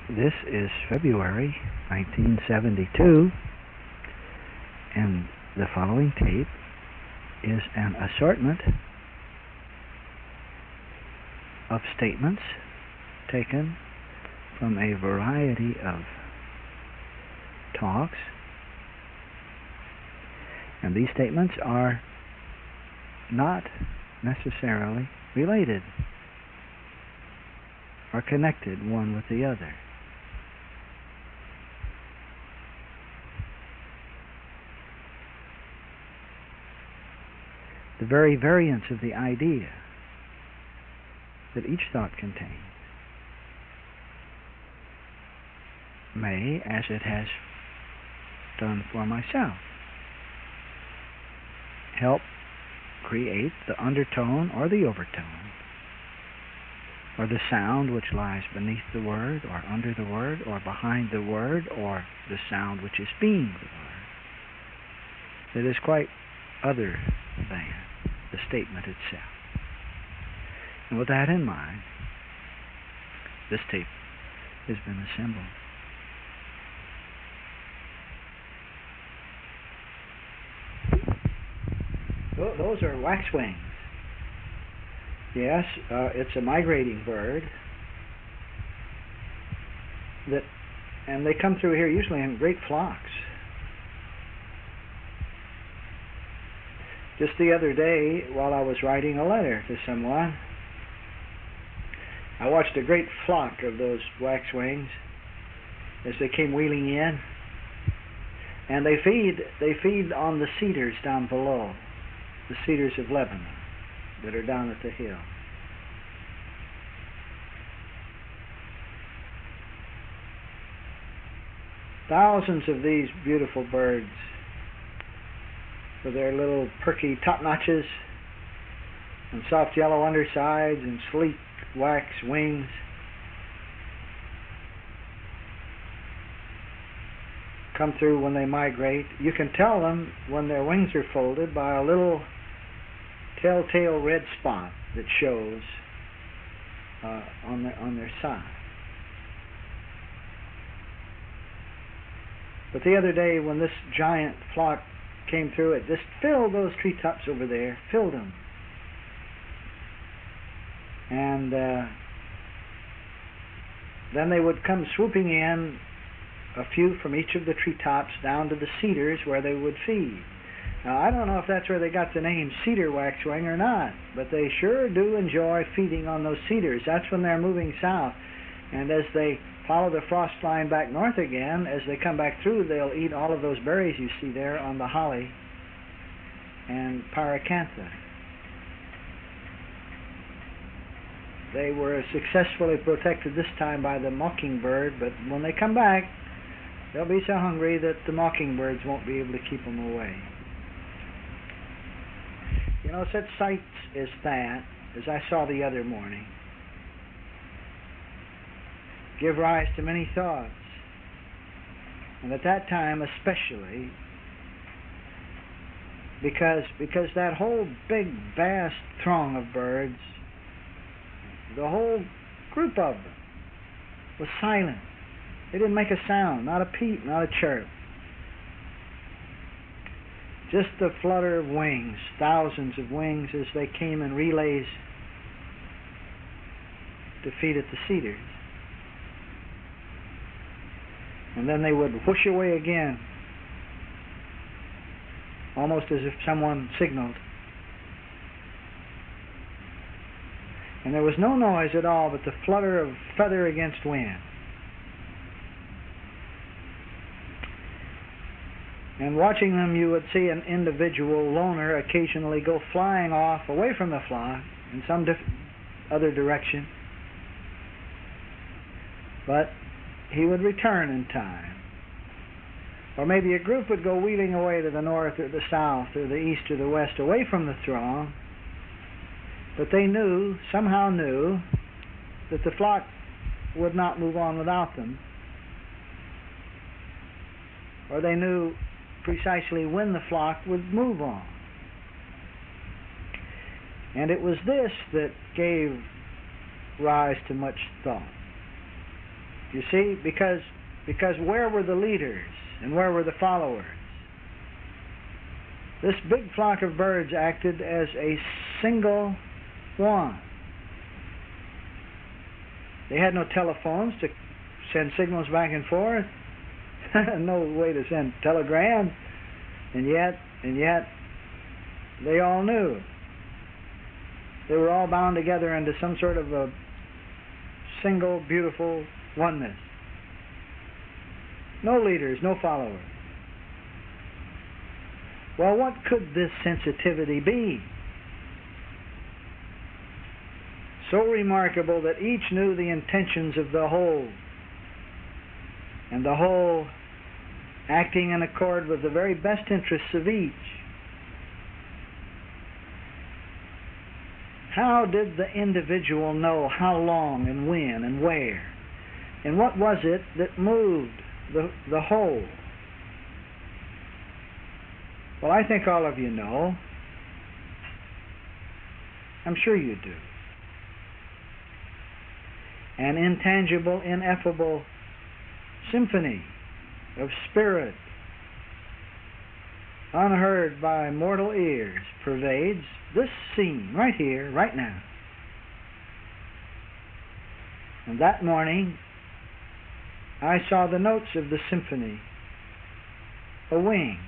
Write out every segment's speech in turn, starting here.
This is February 1972, and the following tape is an assortment of statements taken from a variety of talks, and these statements are not necessarily related or connected one with the other. The very variance of the idea that each thought contains may, as it has done for myself, help create the undertone or the overtone, or the sound which lies beneath the word, or under the word, or behind the word, or the sound which is being the word, that is quite other than the statement itself. And with that in mind, this tape has been assembled. Those are waxwings. Yes, it's a migrating bird and they come through here usually in great flocks. Just the other day, while I was writing a letter to someone, I watched a great flock of those waxwings as they came wheeling in, and they feed on the cedars down below, the cedars of Lebanon that are down at the hill. Thousands of these beautiful birds with their little perky top notches and soft yellow undersides and sleek wax wings come through when they migrate. You can tell them when their wings are folded by a little telltale red spot that shows on their side. But the other day when this giant flock came through, it just filled those treetops over there, filled them. And then they would come swooping in, a few from each of the treetops down to the cedars where they would feed. Now, I don't know if that's where they got the name cedar waxwing or not, but they sure do enjoy feeding on those cedars. That's when they're moving south. And as they follow the frost line back north again, as they come back through, they'll eat all of those berries you see there on the holly and pyracantha. They were successfully protected this time by the mockingbird, but when they come back, they'll be so hungry that the mockingbirds won't be able to keep them away. You know, such sights as that, as I saw the other morning, give rise to many thoughts. And at that time especially, because that whole big, vast throng of birds, the whole group of them, was silent. They didn't make a sound, not a peep, not a chirp. Just the flutter of wings, thousands of wings as they came in relays to feed at the cedars. And then they would whoosh away again, almost as if someone signaled. And there was no noise at all but the flutter of feather against wind. And watching them, you would see an individual loner occasionally go flying off away from the flock in some other direction. But he would return in time. Or maybe a group would go wheeling away to the north or the south or the east or the west, away from the throng. But they knew, somehow knew, that the flock would not move on without them. Or they knew precisely when the flock would move on. And it was this that gave rise to much thought. You see, because where were the leaders and where were the followers? This big flock of birds acted as a single one. They had no telephones to send signals back and forth, no way to send telegrams, and yet they all knew. They were all bound together into some sort of a single, beautiful oneness. No leaders, no followers. Well, what could this sensitivity be? So remarkable that each knew the intentions of the whole, and the whole acting in accord with the very best interests of each. How did the individual know how long and when and where? And what was it that moved the whole? Well, I think all of you know. I'm sure you do. An intangible, ineffable symphony of spirit, unheard by mortal ears, pervades this scene right here, right now. And that morning, I saw the notes of the symphony, a wing.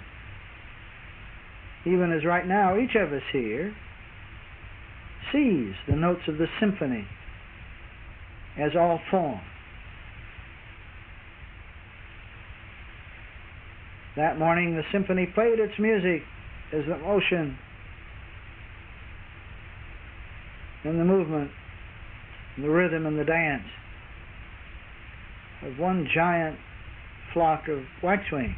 Even as right now, each of us here sees the notes of the symphony as all form. That morning, the symphony played its music as the motion and the movement and the rhythm and the dance of one giant flock of waxwings.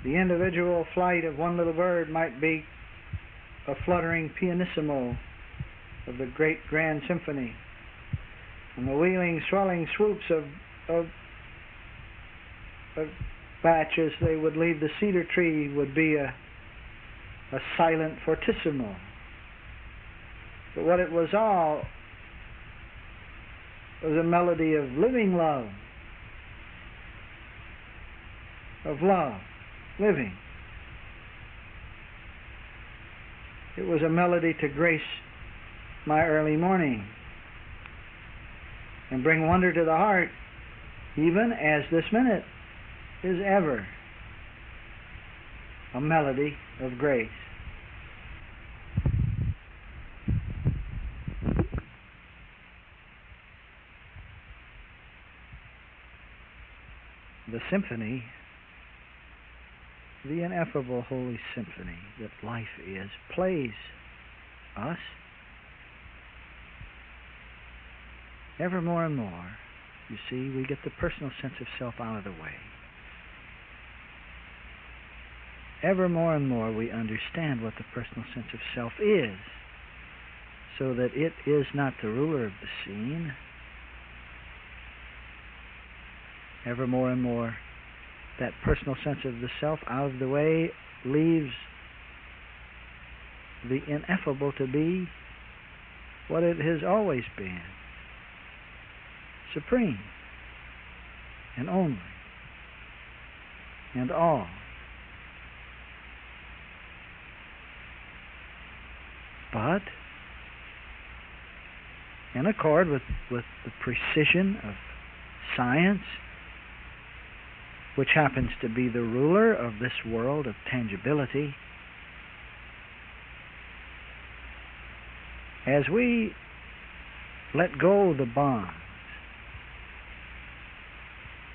The individual flight of one little bird might be a fluttering pianissimo of the great grand symphony, and the wheeling, swelling swoops of batches they would leave the cedar tree would be a silent fortissimo. But what it was all was a melody of living love, of love, living. It was a melody to grace my early morning and bring wonder to the heart, even as this minute is ever a melody of grace. The symphony, the ineffable holy symphony that life is, plays us ever more and more. You see, we get the personal sense of self out of the way. Ever more and more we understand what the personal sense of self is, so that it is not the ruler of the scene. Ever more and more that personal sense of the self out of the way leaves the ineffable to be what it has always been, supreme and only and all. But in accord with the precision of science, which happens to be the ruler of this world of tangibility, as we let go the bonds,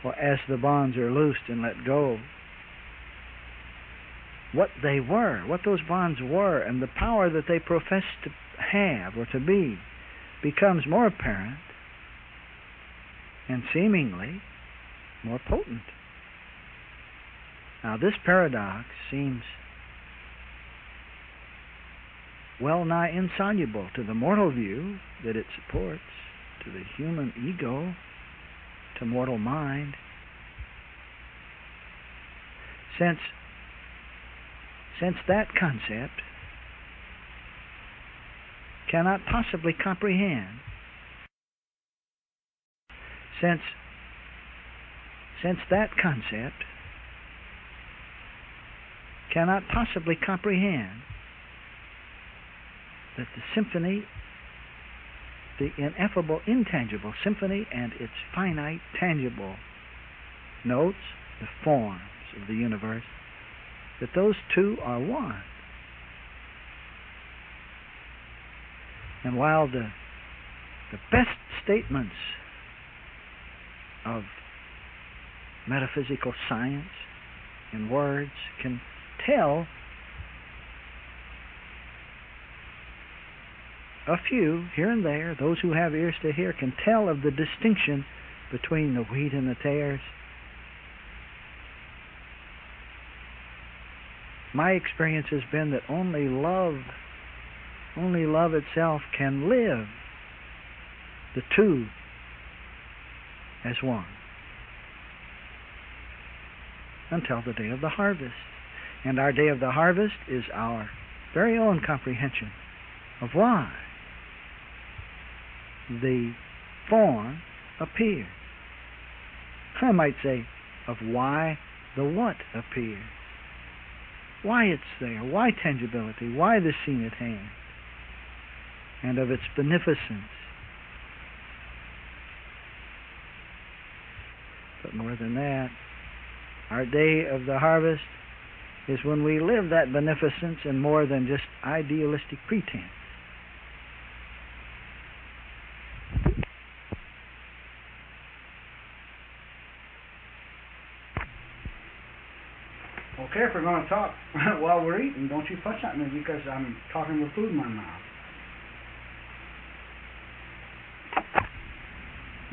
or as the bonds are loosed and let go, what they were, what those bonds were, and the power that they profess to have or to be, becomes more apparent and seemingly more potent. Now, this paradox seems well nigh insoluble to the mortal view that it supports, to the human ego, to mortal mind, since that concept cannot possibly comprehend Since that concept cannot possibly comprehend that the symphony, the ineffable, intangible symphony and its finite, tangible notes, the forms of the universe, that those two are one. And while the best statements of metaphysical science in words can tell a few here and there, those who have ears to hear can tell of the distinction between the wheat and the tares. My experience has been that only love itself can live the two as one until the day of the harvest. And our day of the harvest is our very own comprehension of why the form appears. I might say of why the what appears. Why it's there, why tangibility, why the scene at hand, and of its beneficence. But more than that, our day of the harvest is when we live that beneficence in more than just idealistic pretense. Okay, if we're going to talk while we're eating, don't you fuss at me because I'm talking with food in my mouth.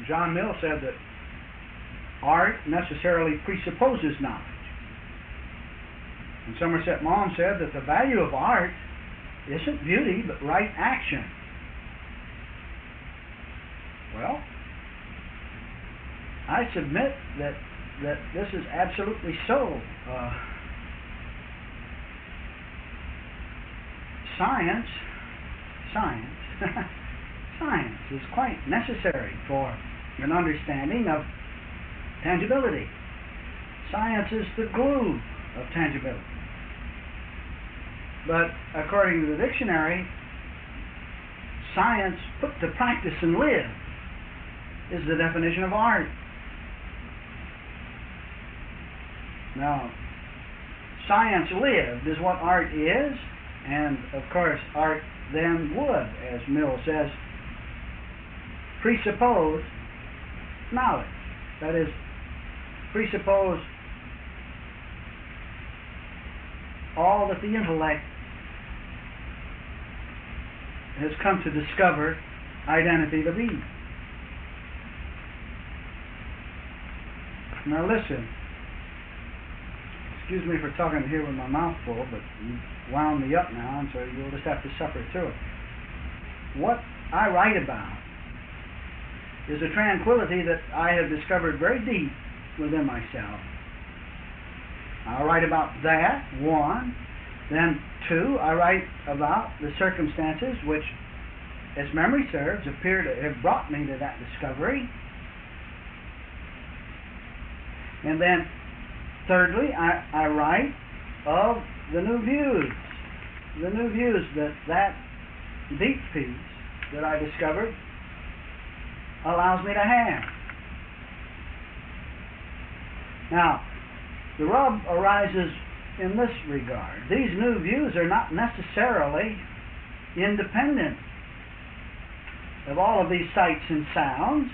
John Mill said that art necessarily presupposes knowledge. And Somerset Maugham said that the value of art isn't beauty but right action. Well, I submit that this is absolutely so. Science is quite necessary for an understanding of tangibility. Science is the glue of tangibility. But according to the dictionary, science put to practice and live is the definition of art. Now, science lived is what art is, and of course art then would, as Mill says, presuppose knowledge. That is, presuppose all that the intellect has come to discover identity to be. Now listen, excuse me for talking here with my mouth full, but you wound me up now, and so you'll just have to suffer through it. What I write about is a tranquility that I have discovered very deep within myself. I'll write about that, one. Then, two, I write about the circumstances which, as memory serves, appear to have brought me to that discovery. And then, thirdly, I write of the new views that deep peace that I discovered allows me to have. Now, the rub arises in this regard. These new views are not necessarily independent of all of these sights and sounds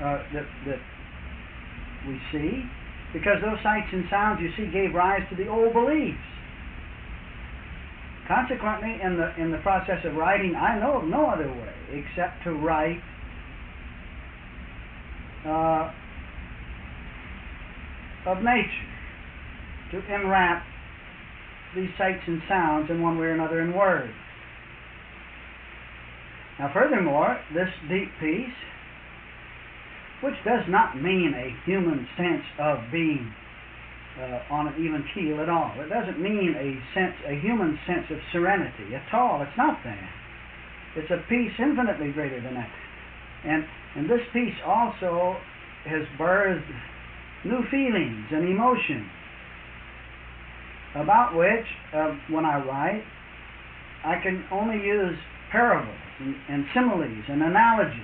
that we see, because those sights and sounds, you see, gave rise to the old beliefs. Consequently, in the process of writing, I know of no other way except to write of nature, to enwrap these sights and sounds in one way or another in words. Now, furthermore, this deep peace, which does not mean a human sense of being on an even keel at all. It doesn't mean a human sense of serenity at all. It's not that. It's a peace infinitely greater than that. And this piece also has birthed new feelings and emotions about which, when I write, I can only use parables and similes and analogies,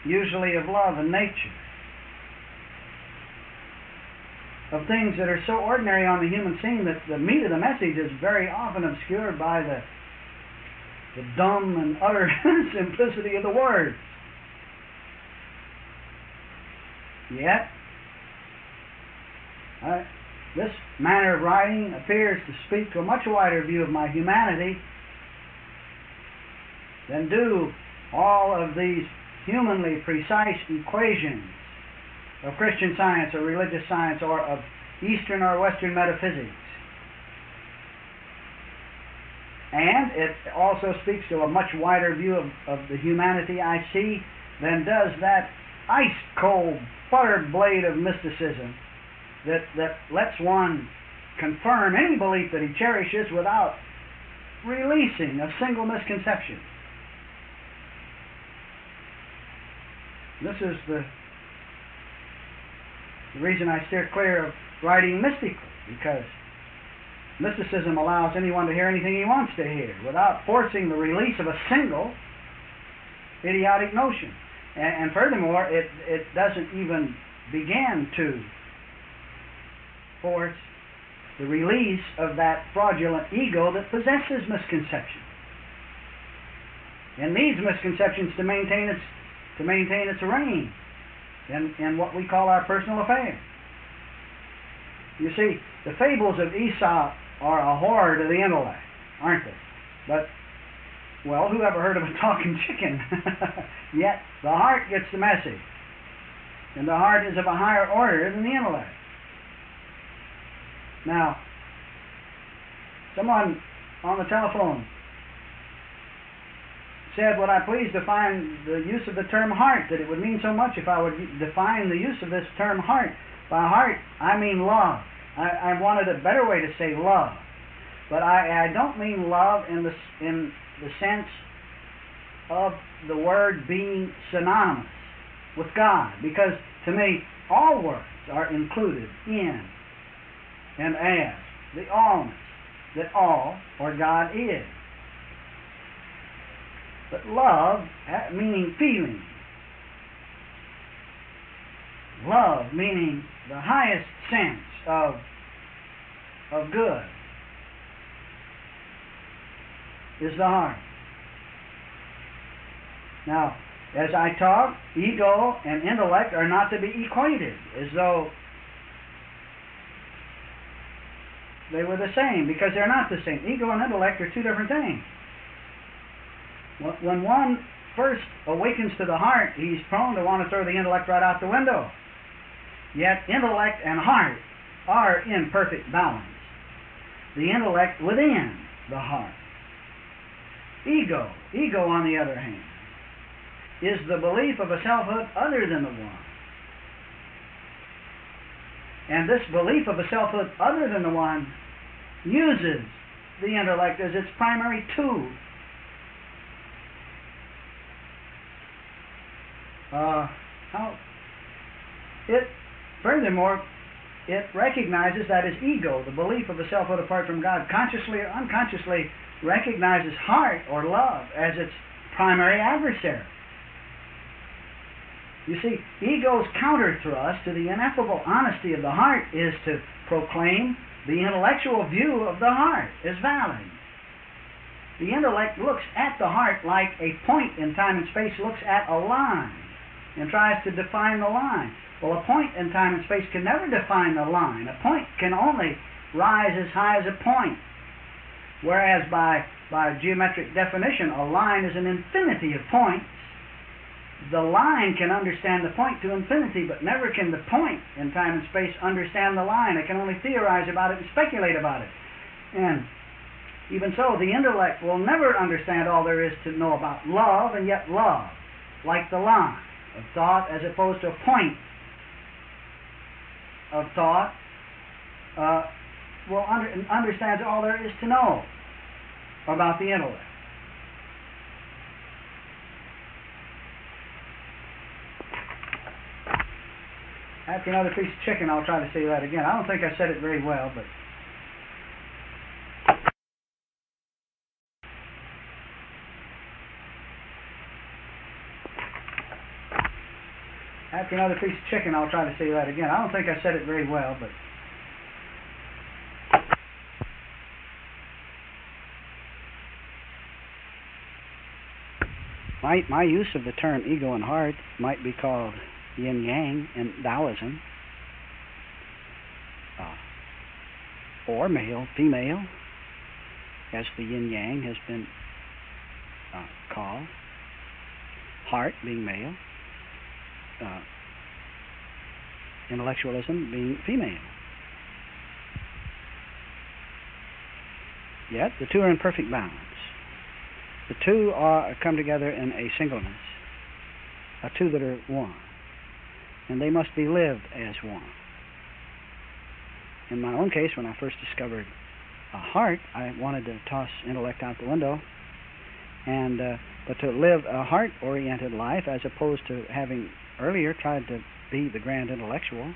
usually of love and nature, of things that are so ordinary on the human scene that the meat of the message is very often obscured by the dumb and utter simplicity of the words. Yet, this manner of writing appears to speak to a much wider view of my humanity than do all of these humanly precise equations of Christian science or religious science or of Eastern or Western metaphysics. And it also speaks to a much wider view of the humanity I see than does that ice-cold, buttered blade of mysticism that lets one confirm any belief that he cherishes without releasing a single misconception. This is the reason I steer clear of writing mystically, because mysticism allows anyone to hear anything he wants to hear without forcing the release of a single idiotic notion. And furthermore, it doesn't even begin to force the release of that fraudulent ego that possesses misconception and needs misconceptions to maintain its reign in what we call our personal affairs. You see, the fables of Aesop are a horror to the intellect, aren't they? But, well, who ever heard of a talking chicken? Yet the heart gets the message, and the heart is of a higher order than the intellect. Now, someone on the telephone said, would I please define the use of the term heart, that it would mean so much if I would define the use of this term heart. By heart, I mean love. I wanted a better way to say love. But I don't mean love in the sense of the word being synonymous with God, because to me, all words are included in and as the allness that all or God is. But love, meaning feeling. Love, meaning the highest sense of good, is the heart. Now, as I talk, ego and intellect are not to be equated as though they were the same, because they're not the same. Ego and intellect are two different things. When one first awakens to the heart, he's prone to want to throw the intellect right out the window. Yet intellect and heart are in perfect balance. The intellect within the heart. Ego on the other hand, is the belief of a selfhood other than the one. And this belief of a selfhood other than the one uses the intellect as its primary tool. Furthermore, it recognizes that as ego, the belief of a selfhood apart from God, consciously or unconsciously recognizes heart or love as its primary adversary. You see, ego's counter thrust to the ineffable honesty of the heart is to proclaim the intellectual view of the heart as valid. The intellect looks at the heart like a point in time and space looks at a line and tries to define the line. Well, a point in time and space can never define the line. A point can only rise as high as a point. Whereas by geometric definition, a line is an infinity of points. The line can understand the point to infinity, but never can the point in time and space understand the line. It can only theorize about it and speculate about it. And even so, the intellect will never understand all there is to know about love, and yet love, like the line of thought as opposed to a point of thought, understands all there is to know about the intellect. After another piece of chicken, I'll try to say that again. I don't think I said it very well, but... After another piece of chicken, I'll try to say that again. I don't think I said it very well, but... My use of the term ego and heart might be called yin-yang in Taoism, or male, female, as the yin-yang has been called, heart being male, intellectualism being female. Yet the two are in perfect balance. The two come together in a singleness, two that are one, and they must be lived as one. In my own case, when I first discovered a heart, I wanted to toss intellect out the window, and but to live a heart-oriented life as opposed to having earlier tried to be the grand intellectual,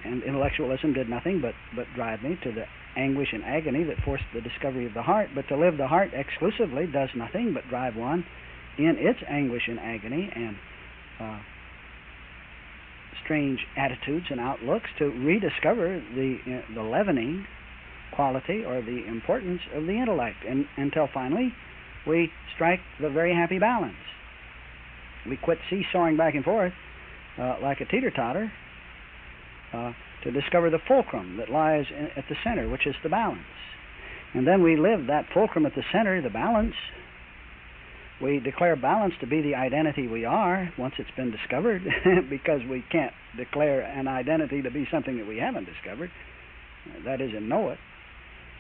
and intellectualism did nothing but drive me to the anguish and agony that forced the discovery of the heart. But to live the heart exclusively does nothing but drive one in its anguish and agony and strange attitudes and outlooks to rediscover the leavening quality or the importance of the intellect, and until finally we strike the very happy balance. We quit seesawing back and forth like a teeter-totter to discover the fulcrum that lies at the center, which is the balance. And then we live that fulcrum at the center, the balance. We declare balance to be the identity we are once it's been discovered, because we can't declare an identity to be something that we haven't discovered. That is, and know it.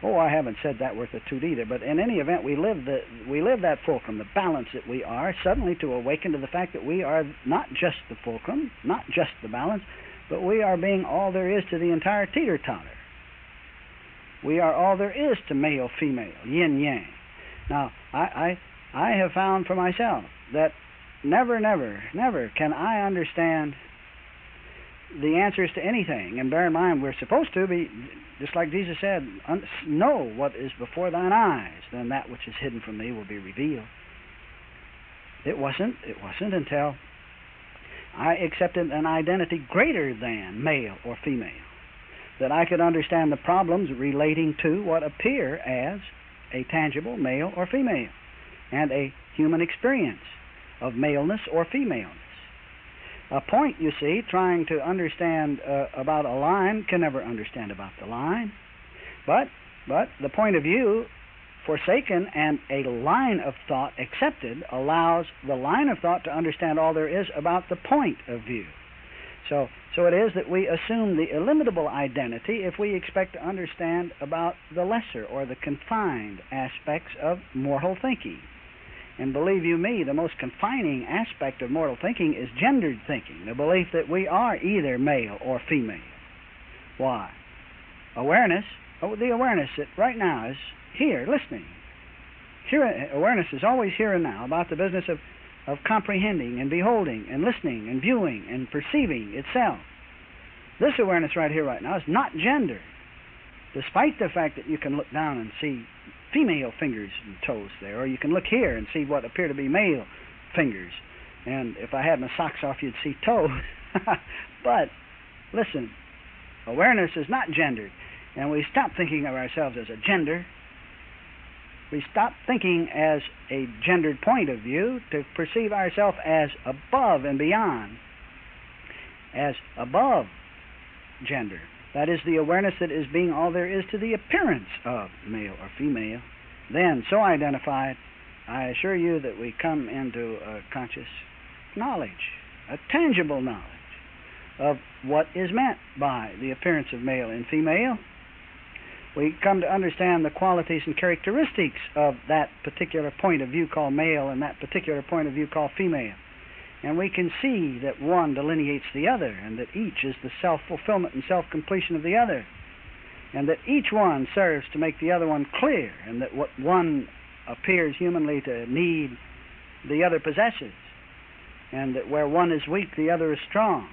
Oh, I haven't said that worth a toot either, but in any event, we live that fulcrum, the balance that we are, suddenly to awaken to the fact that we are not just the fulcrum, not just the balance, but we are being all there is to the entire teeter-totter. We are all there is to male, female, yin-yang. Now, I have found for myself that never, never, never can I understand the answers to anything. And bear in mind, we're supposed to be, just like Jesus said, know what is before thine eyes, then that which is hidden from thee will be revealed. It wasn't until I accepted an identity greater than male or female that I could understand the problems relating to what appear as a tangible male or female and a human experience of maleness or femaleness. A point, you see, trying to understand about a line can never understand about the line, but the point of view forsaken and a line of thought accepted allows the line of thought to understand all there is about the point of view. So it is that we assume the illimitable identity if we expect to understand about the lesser or the confined aspects of mortal thinking. And believe you me, the most confining aspect of mortal thinking is gendered thinking, the belief that we are either male or female. Why? Awareness, the awareness that right now is here, listening. Awareness is always here and now about the business of comprehending and beholding and listening and viewing and perceiving itself. This awareness right here, right now, is not gendered, despite the fact that you can look down and see female fingers and toes there, or you can look here and see what appear to be male fingers. And if I had my socks off, you'd see toes. But, listen, awareness is not gendered, and we stop thinking of ourselves as a gender. We stop thinking as a gendered point of view to perceive ourselves as above and beyond, as above gender. That is the awareness that is being all there is to the appearance of male or female. Then, so identified, I assure you that we come into a conscious knowledge, a tangible knowledge of what is meant by the appearance of male and female. We come to understand the qualities and characteristics of that particular point of view called male and that particular point of view called female. And we can see that one delineates the other, and that each is the self-fulfillment and self-completion of the other, and that each one serves to make the other one clear, and that what one appears humanly to need, the other possesses, and that where one is weak, the other is strong.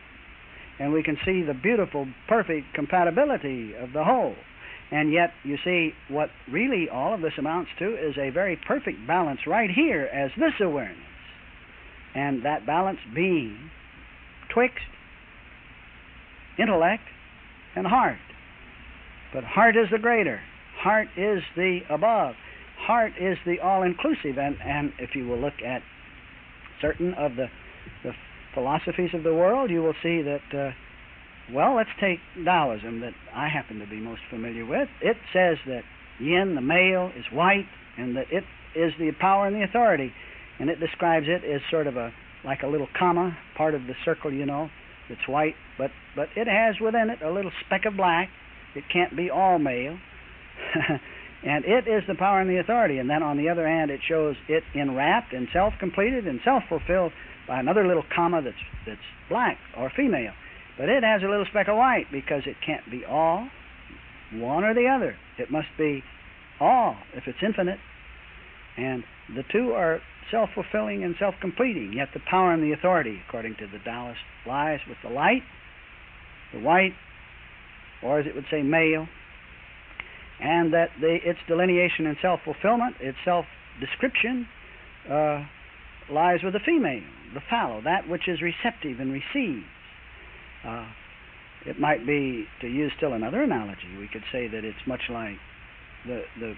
and we can see the beautiful, perfect compatibility of the whole. And yet, you see, what really all of this amounts to is a very perfect balance right here as this awareness. And that balance being twixt intellect and heart. But heart is the greater. Heart is the above. Heart is the all-inclusive. And if you will look at certain of the philosophies of the world, you will see that, well, let's take Taoism that I happen to be most familiar with. It says that yin, the male, is white, and that it is the power and the authority. And it describes it as sort of like a little comma, part of the circle, you know, that's white, but it has within it a little speck of black. It can't be all male. And it is the power and the authority. And then on the other hand, it shows it enwrapped and self-completed and self-fulfilled by another little comma that's black or female. But it has a little speck of white because it can't be all, one or the other. It must be all if it's infinite. And the two are self-fulfilling and self-completing. Yet the power and the authority, according to the Taoist, lies with the light, the white, or as it would say, male, and that its delineation and self-fulfillment, its self-description, lies with the female, the fallow, that which is receptive and receives. It might be, to use still another analogy, we could say that it's much like the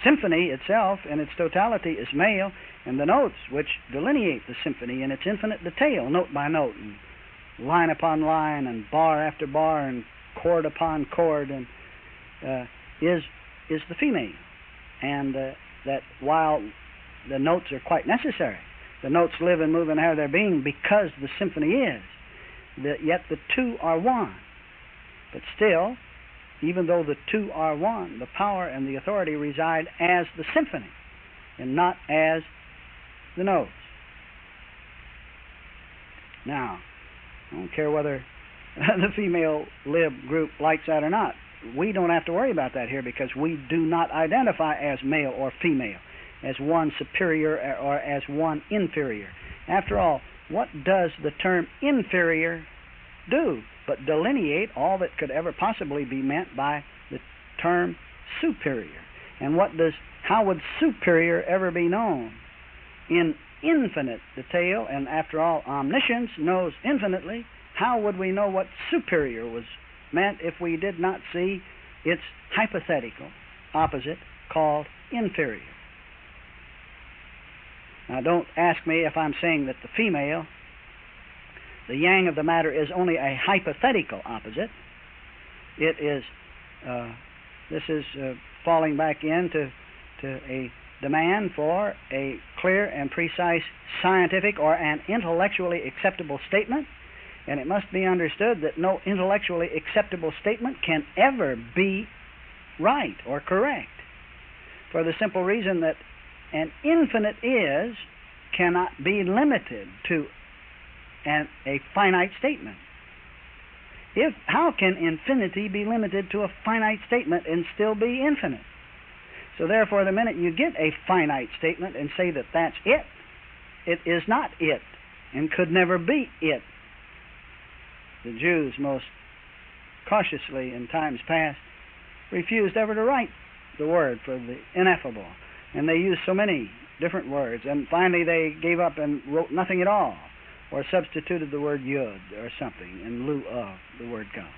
symphony itself in its totality is male, and the notes which delineate the symphony in its infinite detail, note by note, and line upon line, and bar after bar, and chord upon chord, and is the female. And that while the notes are quite necessary, the notes live and move and have their being because the symphony is, yet the two are one. But still, even though the two are one, the power and the authority reside as the symphony and not as the notes. Now, I don't care whether the female lib group likes that or not. We don't have to worry about that here because we do not identify as male or female, as one superior or as one inferior. After all, what does the term inferior do but delineate all that could ever possibly be meant by the term superior? And how would superior ever be known? In infinite detail, and after all, omniscience knows infinitely, how would we know what superior was meant if we did not see its hypothetical opposite called inferior? Now, don't ask me if I'm saying that the female, the yang of the matter, is only a hypothetical opposite. It is, this is falling back into a demand for a clear and precise scientific or an intellectually acceptable statement, and it must be understood that no intellectually acceptable statement can ever be right or correct, for the simple reason that an infinite is cannot be limited to a finite statement. How can infinity be limited to a finite statement and still be infinite? So therefore, the minute you get a finite statement and say that that's it, it is not it and could never be it. The Jews most cautiously in times past refused ever to write the word for the ineffable, and they used so many different words, and finally they gave up and wrote nothing at all, or substituted the word yud or something in lieu of the word God,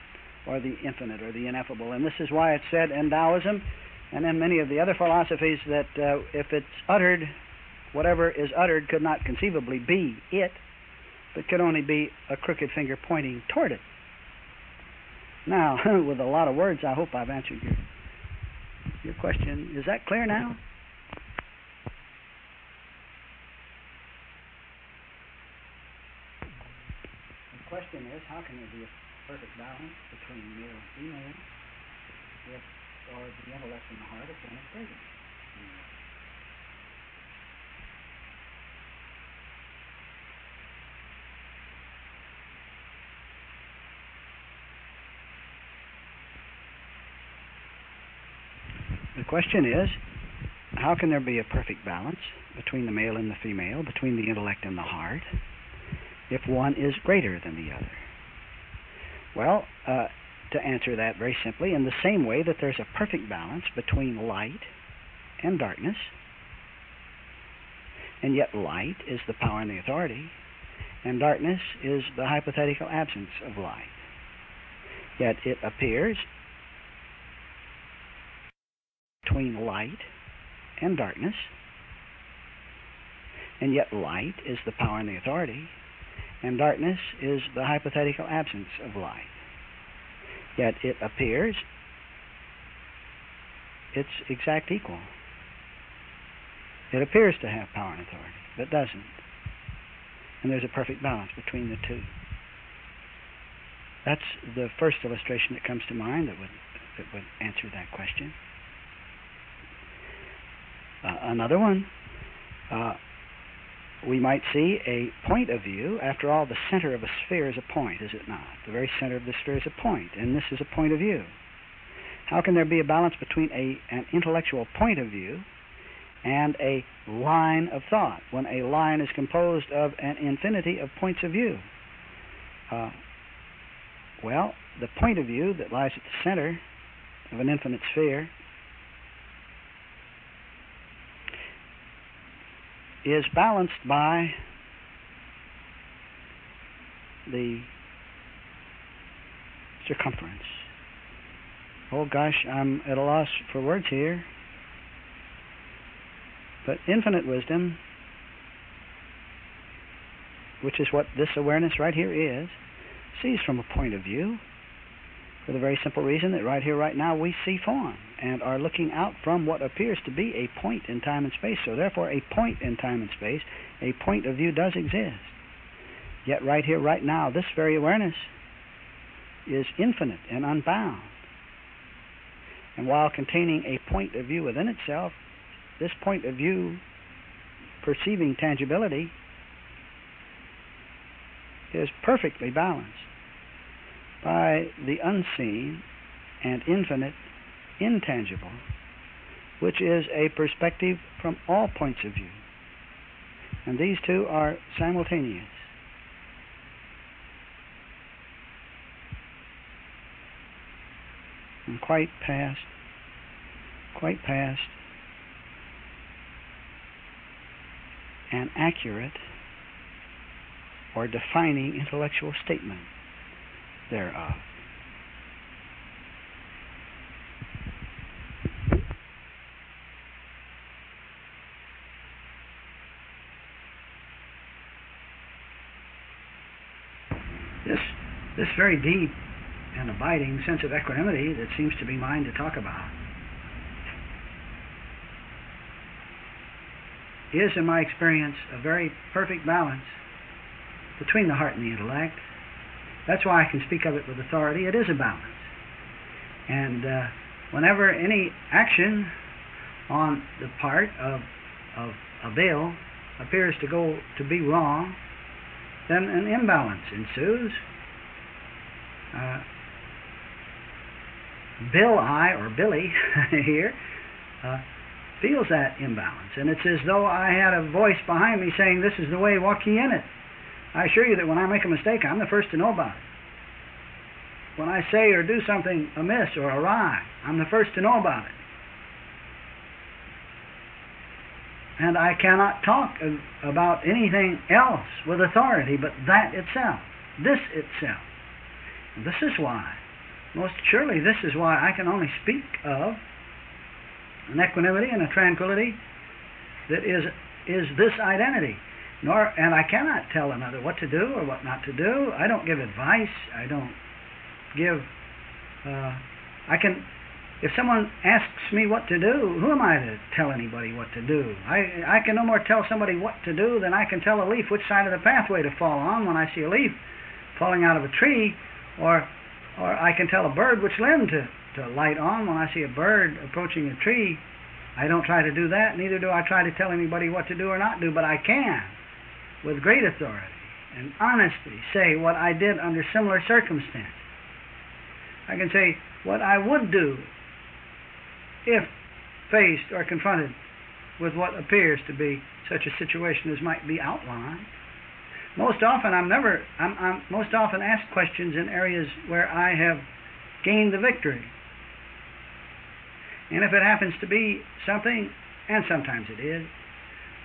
or the infinite, or the ineffable. And this is why it's said in Taoism and in many of the other philosophies that if it's uttered, whatever is uttered could not conceivably be it, but could only be a crooked finger pointing toward it. Now, with a lot of words, I hope I've answered your question. Is that clear now? The question is, how can there be a perfect balance between male and female or the intellect and the heart if one is greater? The question is, how can there be a perfect balance between the male and the female, between the intellect and the heart, if one is greater than the other? Well, to answer that very simply, in the same way that there's a perfect balance between light and darkness, and yet light is the power and the authority, and darkness is the hypothetical absence of light. Yet it appears between light and darkness, and yet light is the power and the authority, and darkness is the hypothetical absence of light. Yet it appears its exact equal. It appears to have power and authority, but doesn't. And there's a perfect balance between the two. That's the first illustration that comes to mind that would answer that question. Another one, we might see a point of view. After all, the center of a sphere is a point, is it not? The very center of the sphere is a point, and this is a point of view. How can there be a balance between an intellectual point of view and a line of thought, when a line is composed of an infinity of points of view? Well, the point of view that lies at the center of an infinite sphere is balanced by the circumference. Oh gosh, I'm at a loss for words here. But infinite wisdom, which is what this awareness right here is, sees from a point of view, for the very simple reason that right here, right now, we see form and are looking out from what appears to be a point in time and space. So therefore, a point in time and space, a point of view does exist. Yet right here, right now, this very awareness is infinite and unbound. And while containing a point of view within itself, this point of view, perceiving tangibility, is perfectly balanced by the unseen and infinite intangible, which is a perspective from all points of view. And these two are simultaneous. And quite past an accurate or defining intellectual statement thereof. This very deep and abiding sense of equanimity that seems to be mine to talk about is, in my experience, a very perfect balance between the heart and the intellect. That's why I can speak of it with authority. It is a balance. And whenever any action on the part of a bill appears to be wrong, then an imbalance ensues. Bill I, or Billy here, feels that imbalance. And it's as though I had a voice behind me saying, "This is the way, walk ye in it." I assure you that when I make a mistake, I'm the first to know about it. When I say or do something amiss or awry, I'm the first to know about it. And I cannot talk about anything else with authority but that itself, this itself. And this is why, most surely this is why I can only speak of an equanimity and a tranquility that is this identity. And I cannot tell another what to do or what not to do. I don't give advice. I don't give... If someone asks me what to do, who am I to tell anybody what to do? I can no more tell somebody what to do than I can tell a leaf which side of the pathway to fall on when I see a leaf falling out of a tree, or I can tell a bird which limb to light on when I see a bird approaching a tree. I don't try to do that, neither do I try to tell anybody what to do or not do, but I can, with great authority and honesty, say what I did under similar circumstances. I can say what I would do if faced or confronted with what appears to be such a situation as might be outlined. Most often I'm most often asked questions in areas where I have gained the victory. And if it happens to be something, and sometimes it is,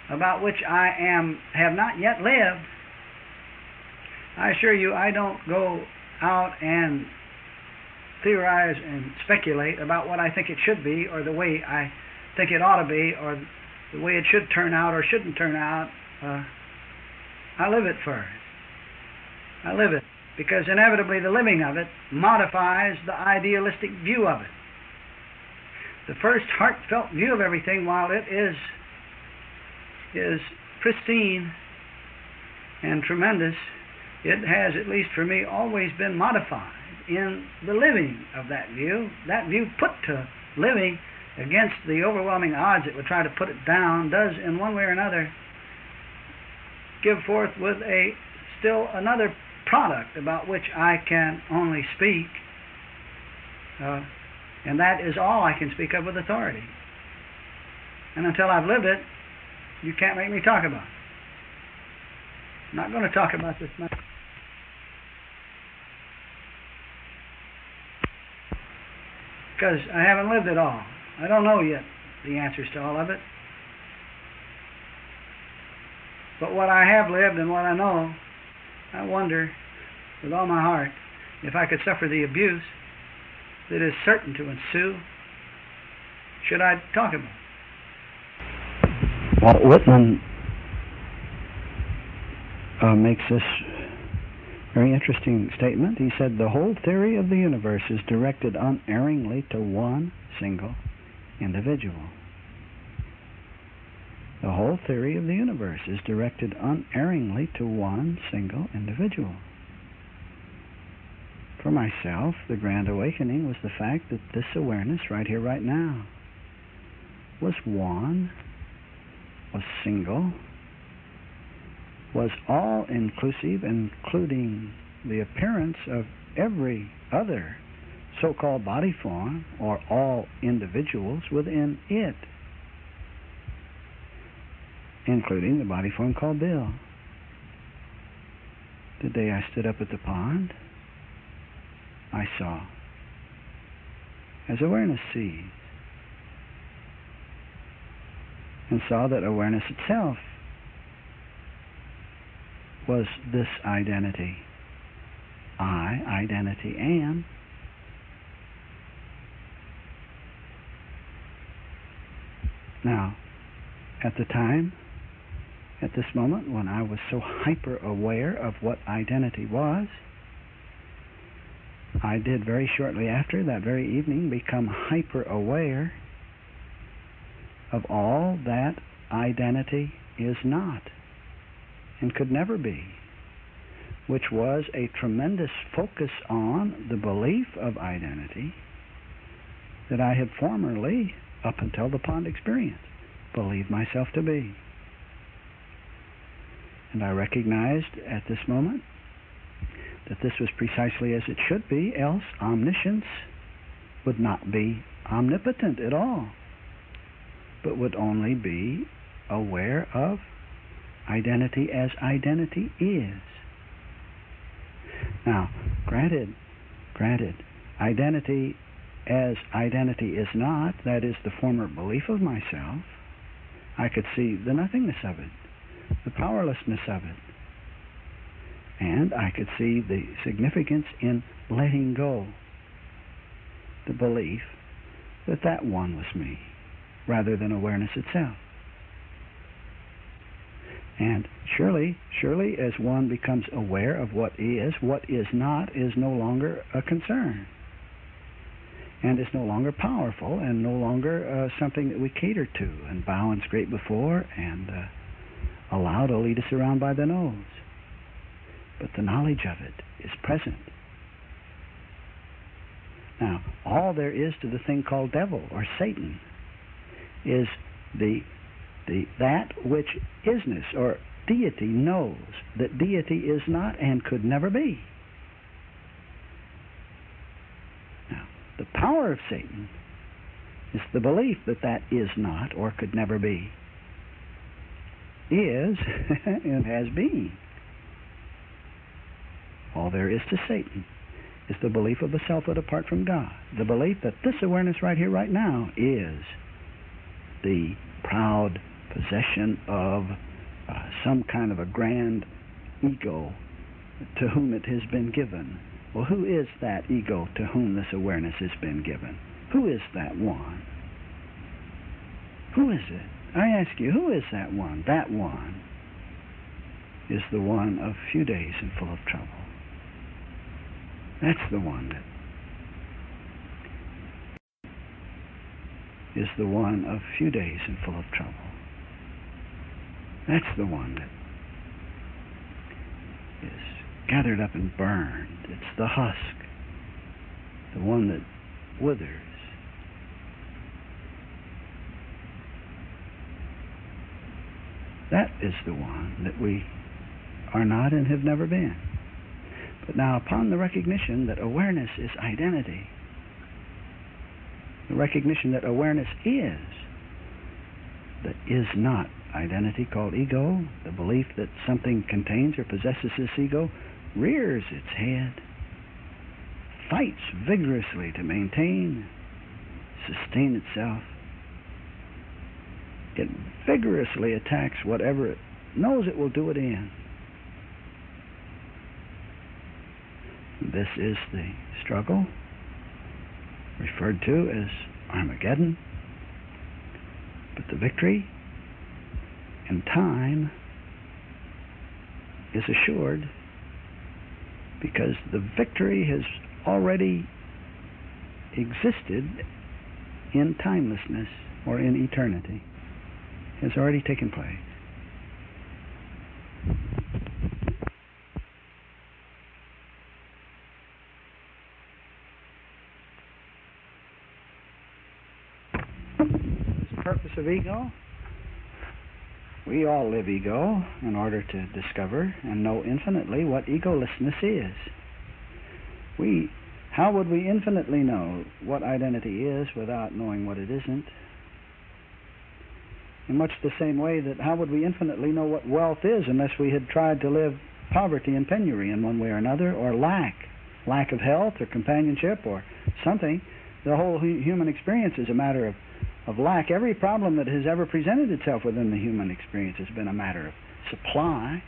about which I have not yet lived, I assure you I don't go out and theorize and speculate about what I think it should be, or the way I think it ought to be, or the way it should turn out or shouldn't turn out. I live it first. I live it, because inevitably the living of it modifies the idealistic view of it. The first heartfelt view of everything, while it is pristine and tremendous, it has, at least for me, always been modified in the living of that view. That view put to living against the overwhelming odds that would try to put it down does, in one way or another, give forth with still another product about which I can only speak, and that is all I can speak of with authority. And until I've lived it, you can't make me talk about it. I'm not going to talk about this much. Because I haven't lived it all. I don't know yet the answers to all of it. But what I have lived and what I know, I wonder with all my heart if I could suffer the abuse that is certain to ensue, should I talk about it? Walt Whitman makes this very interesting statement. He said, "The whole theory of the universe is directed unerringly to one single individual." The whole theory of the universe is directed unerringly to one single individual. For myself, the grand awakening was the fact that this awareness right here, right now, was one, was single, was all-inclusive, including the appearance of every other so-called body form, or all individuals within it, including the body form called Bill. The day I stood up at the pond, I saw, as awareness sees, and saw that awareness itself was this identity. I, identity, am. Now, at the time, at this moment, when I was so hyper-aware of what identity was, I did very shortly after, that very evening, become hyper-aware of all that identity is not and could never be, which was a tremendous focus on the belief of identity that I had formerly, up until the pond experience, believed myself to be. And I recognized at this moment that this was precisely as it should be, else omniscience would not be omnipotent at all, but would only be aware of identity as identity is. Now, granted, identity as identity is not, that is the former belief of myself, I could see the nothingness of it, the powerlessness of it, and I could see the significance in letting go the belief that that one was me, rather than awareness itself. And surely, as one becomes aware of what is not is no longer a concern, and is no longer powerful, and no longer something that we cater to and bow and scrape before and allow to lead us around by the nose. But the knowledge of it is present. Now, all there is to the thing called devil or Satan is that which isness or deity knows that deity is not and could never be. Now, the power of Satan is the belief that that is not or could never be, is and has been. All there is to Satan is the belief of a selfhood apart from God. The belief that this awareness right here, right now, is the proud possession of some kind of a grand ego to whom it has been given. Well, who is that ego to whom this awareness has been given? Who is that one? Who is it? I ask you, who is that one? That one is the one of few days and full of trouble. That's the one that is the one of few days and full of trouble. That's the one that is gathered up and burned. It's the husk, the one that withers. That is the one that we are not and have never been. But now, upon the recognition that awareness is identity, the recognition that awareness is not identity called ego, the belief that something contains or possesses this ego, rears its head, fights vigorously to maintain, sustain itself. It vigorously attacks whatever it knows it will do it in. This is the struggle referred to as Armageddon. But the victory in time is assured because the victory has already existed in timelessness or in eternity. Has already taken place. The purpose of ego? We all live ego in order to discover and know infinitely what egolessness is. How would we infinitely know what identity is without knowing what it isn't? In much the same way that how would we infinitely know what wealth is unless we had tried to live poverty and penury in one way or another, or lack of health or companionship or something. The whole human experience is a matter of lack. Every problem that has ever presented itself within the human experience has been a matter of supply.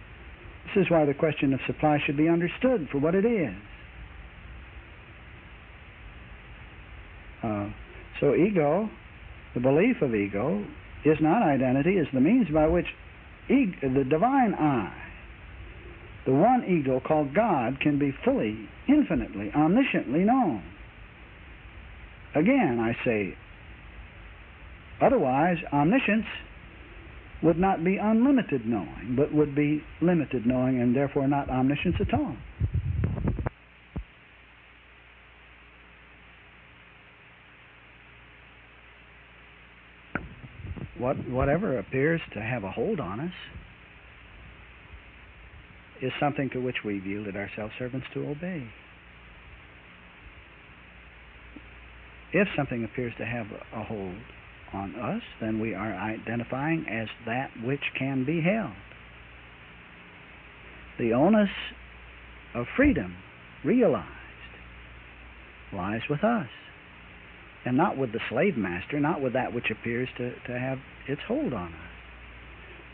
This is why the question of supply should be understood for what it is. So ego, the belief of ego, is not identity, is the means by which the divine I, the one ego called God, can be fully, infinitely, omnisciently known. Again, I say, otherwise, omniscience would not be unlimited knowing, but would be limited knowing, and therefore not omniscience at all. Whatever appears to have a hold on us is something to which we've yielded ourselves servants to obey. If something appears to have a hold on us, then we are identifying as that which can be held. The onus of freedom realized lies with us, and not with the slave master, not with that which appears to have its hold on us.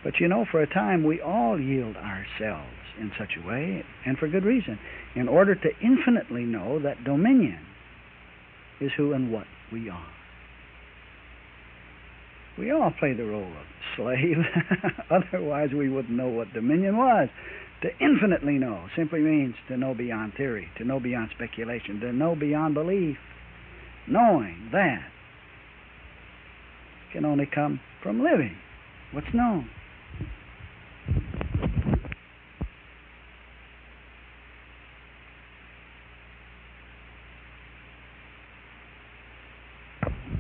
But for a time we all yield ourselves in such a way, and for good reason, in order to infinitely know that dominion is who and what we are. We all play the role of slave, otherwise we wouldn't know what dominion was. To infinitely know simply means to know beyond theory, to know beyond speculation, to know beyond belief. Knowing that can only come from living what's known.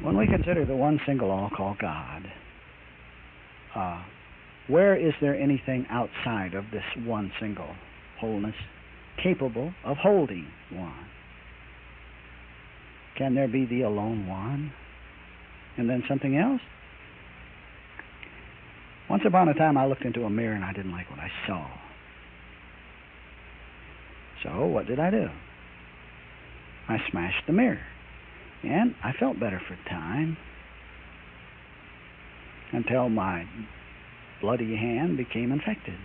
When we consider the one single all called God, where is there anything outside of this one single wholeness capable of holding one? Can there be the alone one and then something else? Once upon a time I looked into a mirror and I didn't like what I saw. So what did I do? I smashed the mirror. And I felt better for a time until my bloody hand became infected.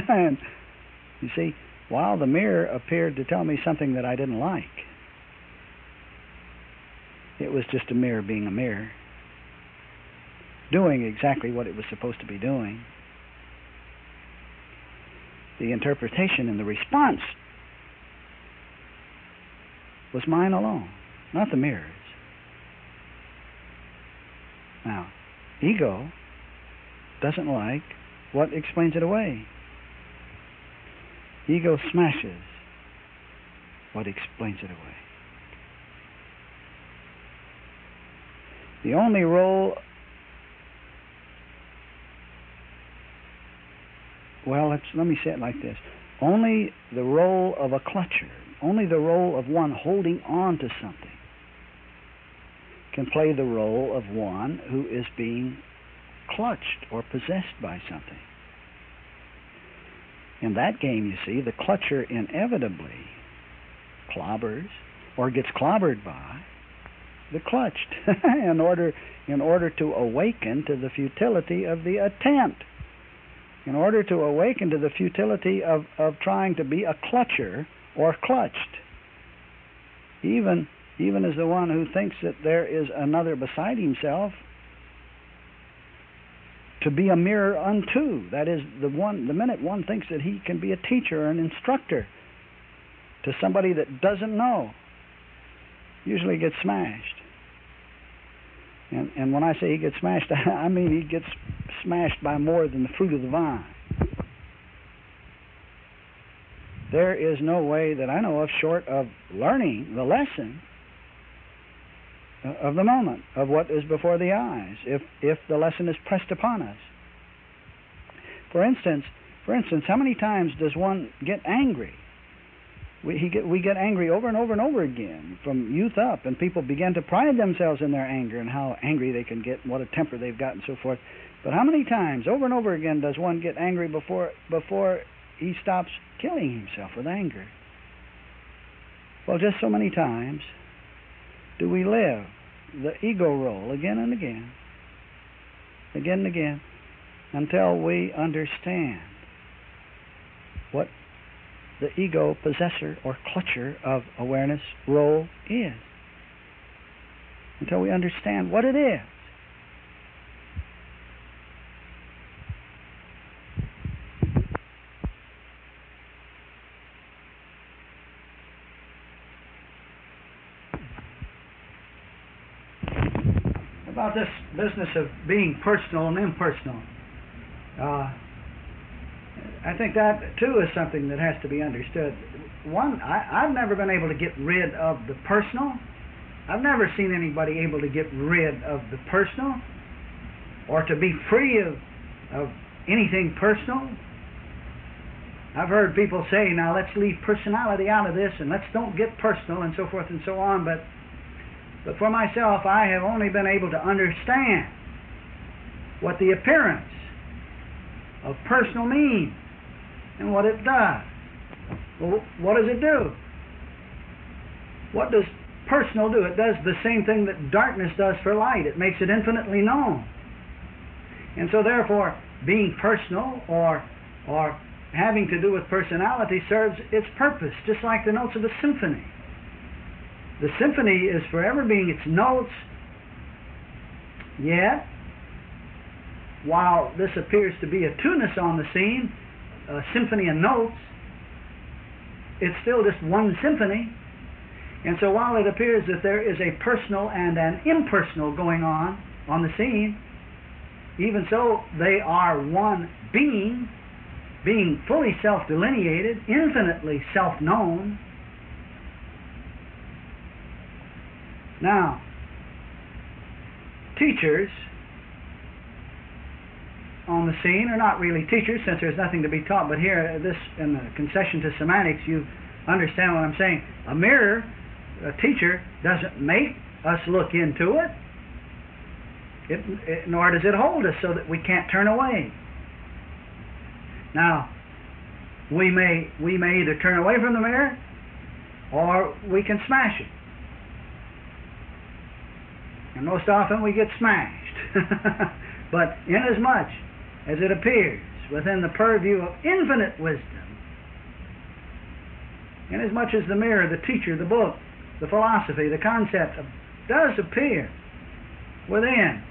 And you see, while the mirror appeared to tell me something that I didn't like, it was just a mirror being a mirror, doing exactly what it was supposed to be doing. The interpretation and the response was mine alone, not the mirror's. Now, ego doesn't like what explains it away. Ego smashes what explains it away. The only role, well, let me say it like this. Only the role of a clutcher, only the role of one holding on to something can play the role of one who is being clutched or possessed by something. In that game, you see, the clutcher inevitably clobbers or gets clobbered by the clutched in order to awaken to the futility of the attempt, in order to awaken to the futility of trying to be a clutcher or clutched, even as the one who thinks that there is another beside himself to be a mirror unto. That is, the minute one thinks that he can be a teacher or an instructor to somebody that doesn't know, usually gets smashed. And when I say he gets smashed, I mean he gets smashed by more than the fruit of the vine. There is no way that I know of short of learning the lesson of the moment, of what is before the eyes, if the lesson is pressed upon us. For instance, how many times does one get angry? We get angry over and over and over again from youth up, and people begin to pride themselves in their anger and how angry they can get and what a temper they've got and so forth. But how many times over and over again does one get angry before he stops killing himself with anger? Well, just so many times do we live the ego role again and again, until we understand what the ego possessor or clutcher of awareness role is. Until we understand what it is. About this business of being personal and impersonal, I think that too is something that has to be understood. One, I've never been able to get rid of the personal. I've never seen anybody able to get rid of the personal or to be free of anything personal. I've heard people say, now let's leave personality out of this and let's don't get personal and so forth and so on, but for myself, I have only been able to understand what the appearance of personal means and what it does. Well, what does it do? What does personal do? It does the same thing that darkness does for light. It makes it infinitely known. And so therefore, being personal or having to do with personality serves its purpose, just like the notes of a symphony. The symphony is forever being its notes, yet, while this appears to be a two-ness on the scene, a symphony of notes, it's still just one symphony. And so while it appears that there is a personal and an impersonal going on the scene, even so they are one being fully self-delineated, infinitely self-known. Now, teachers on the scene are not really teachers, since there's nothing to be taught, but here, this in the concession to semantics, you understand what I'm saying. A mirror, a teacher, doesn't make us look into it, nor does it hold us so that we can't turn away. Now, we may either turn away from the mirror or we can smash it. And most often we get smashed. But inasmuch as it appears within the purview of infinite wisdom, inasmuch as the mirror, the teacher, the book, the philosophy, the concept does appear within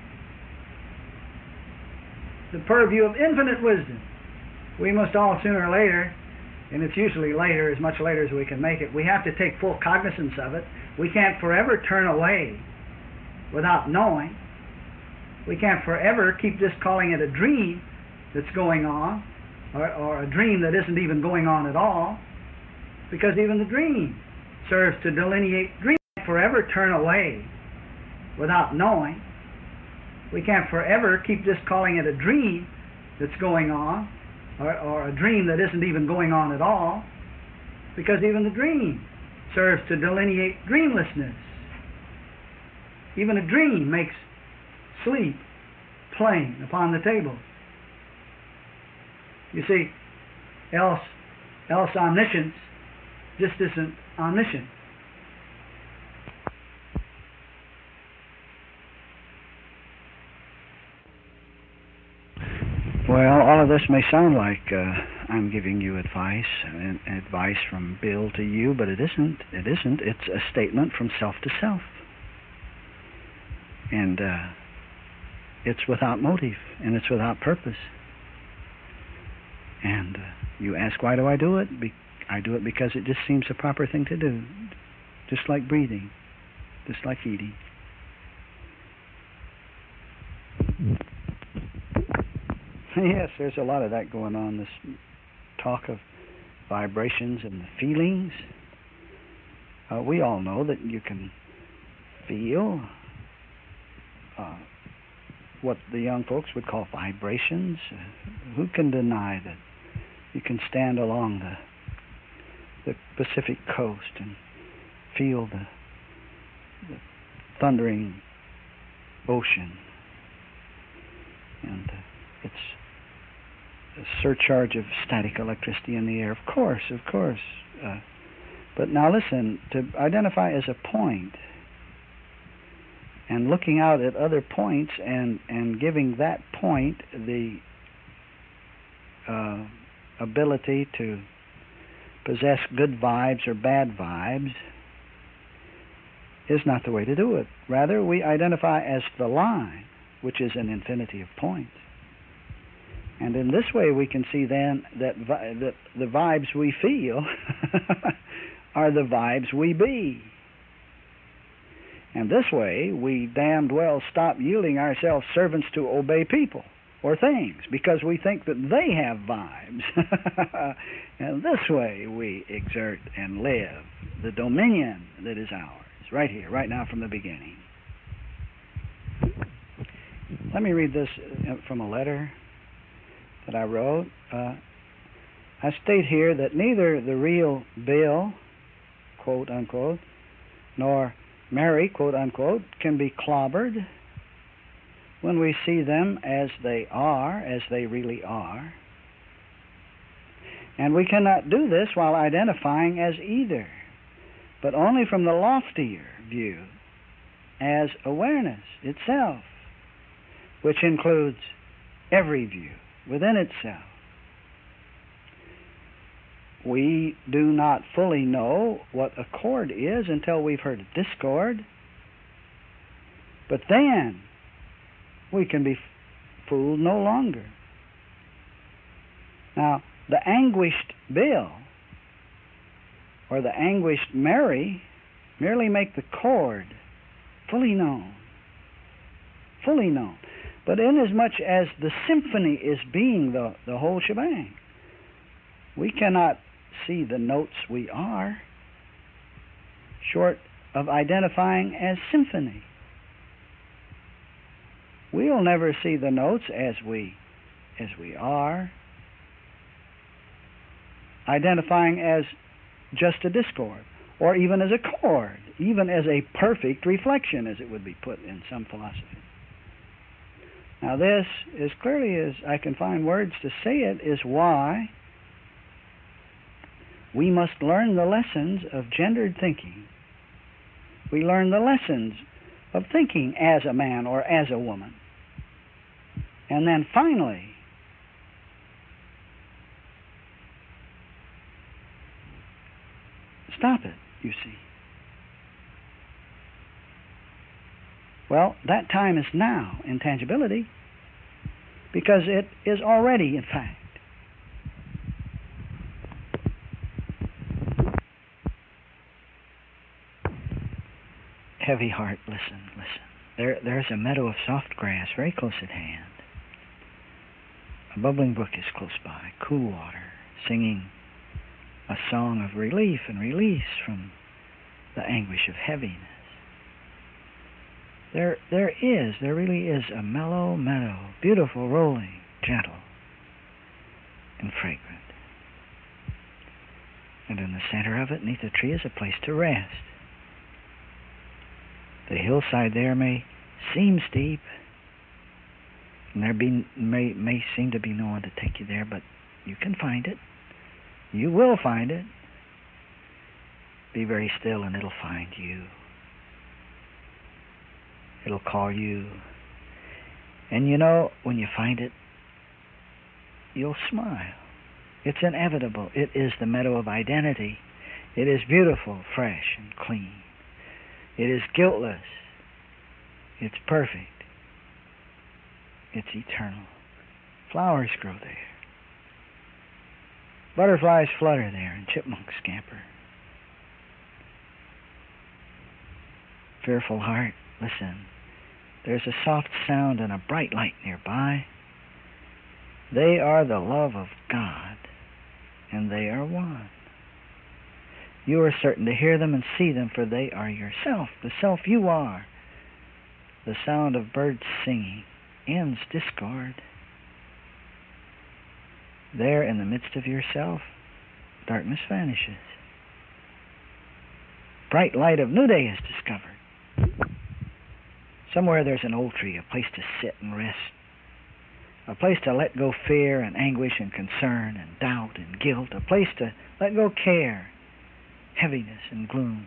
the purview of infinite wisdom, we must all sooner or later, and it's usually later, as much later as we can make it, we have to take full cognizance of it. We can't forever turn away without knowing. We can't forever keep just calling it a dream that's going on, or a dream that isn't even going on at all, because even the dream serves to delineate dream. We can't forever turn away without knowing. We can't forever keep just calling it a dream that's going on, or a dream that isn't even going on at all, because even the dream serves to delineate dreamlessness. Even a dream makes sleep plain upon the table. You see, else omniscience just isn't omniscient. Well, all of this may sound like I'm giving you advice, and advice from Bill to you, but it isn't. It isn't. It's a statement from self to self. And it's without motive, and it's without purpose. And you ask, why do I do it? I do it because it just seems the proper thing to do. Just like breathing, just like eating. Yes, there's a lot of that going on, this talk of vibrations and the feelings. We all know that you can feel what the young folks would call vibrations. Who can deny that you can stand along the Pacific coast and feel the thundering ocean, and it's a surcharge of static electricity in the air. Of course. But now listen, to identify as a point and looking out at other points and giving that point the ability to possess good vibes or bad vibes is not the way to do it. Rather, we identify as the line, which is an infinity of points. And in this way we can see then that the vibes we feel are the vibes we be. And this way we damned well stop yielding ourselves servants to obey people or things, because we think that they have vibes. And this way we exert and live the dominion that is ours, right here, right now, from the beginning. Let me read this from a letter that I wrote. I state here that neither the real Bill, quote unquote, nor Mary, quote unquote, can be clobbered when we see them as they are, as they really are. And we cannot do this while identifying as either, but only from the loftier view, as awareness itself, which includes every view within itself. We do not fully know what a chord is until we've heard a discord, but then we can be fooled no longer. Now, the anguished Bill or the anguished Mary merely make the chord fully known. Fully known. But inasmuch as the symphony is being the whole shebang, we cannot see the notes we are, short of identifying as symphony. We'll never see the notes as we are, identifying as just a discord, or even as a chord, even as a perfect reflection, as it would be put in some philosophy. Now this, as clearly as I can find words to say it, is why we must learn the lessons of gendered thinking. We learn the lessons of thinking as a man or as a woman. And then finally, stop it, you see. Well, that time is now, intangibility, because it is already, in fact. Heavy heart, listen, listen. There's a meadow of soft grass very close at hand. A bubbling brook is close by, cool water, singing a song of relief and release from the anguish of heaviness. There really is a mellow meadow, beautiful, rolling, gentle, and fragrant. And in the center of it, 'neath a tree, is a place to rest. The hillside there may seem steep, and there may seem to be no one to take you there, but you can find it. You will find it. Be very still and it'll find you. It'll call you. And you know, when you find it, you'll smile. It's inevitable. It is the meadow of identity. It is beautiful, fresh, and clean. It is guiltless. It's perfect. It's eternal. Flowers grow there. Butterflies flutter there, and chipmunks scamper. Fearful heart, listen. There's a soft sound and a bright light nearby. They are the love of God, and they are one. You are certain to hear them and see them, for they are yourself, the self you are. The sound of birds singing ends discord. There in the midst of yourself, darkness vanishes. Bright light of new day is discovered. Somewhere there's an old tree, a place to sit and rest, a place to let go fear and anguish and concern and doubt and guilt, a place to let go care, heaviness and gloom,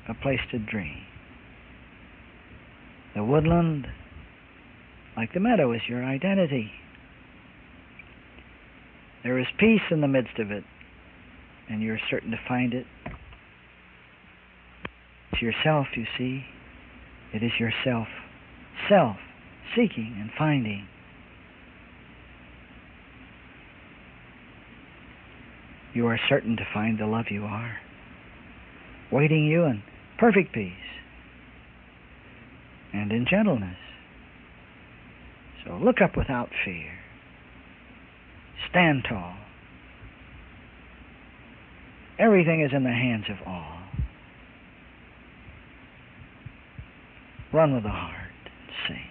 a place to dream. The woodland, like the meadow, is your identity. There is peace in the midst of it, and you're certain to find it. It's yourself, you see. It is yourself. Self, seeking and finding. You are certain to find the love you are, waiting you in perfect peace and in gentleness. So look up without fear. Stand tall. Everything is in the hands of all. Run with the heart and sing.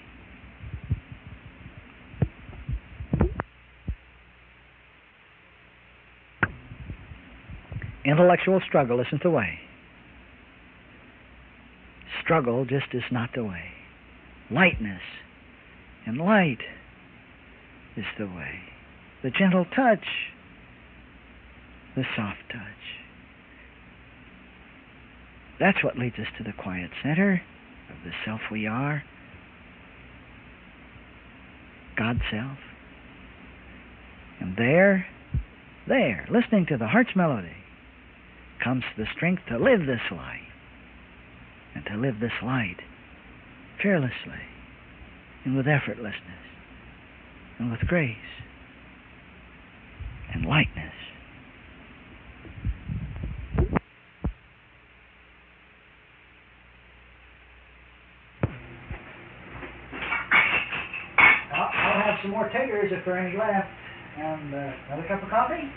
Intellectual struggle isn't the way. Struggle just is not the way. Lightness and light is the way. The gentle touch, the soft touch. That's what leads us to the quiet center of the self we are, God's self. And there, listening to the heart's melody, comes the strength to live this life, and to live this light fearlessly, and with effortlessness, and with grace, and lightness. I'll have some more taters if there are any left. And another cup of coffee?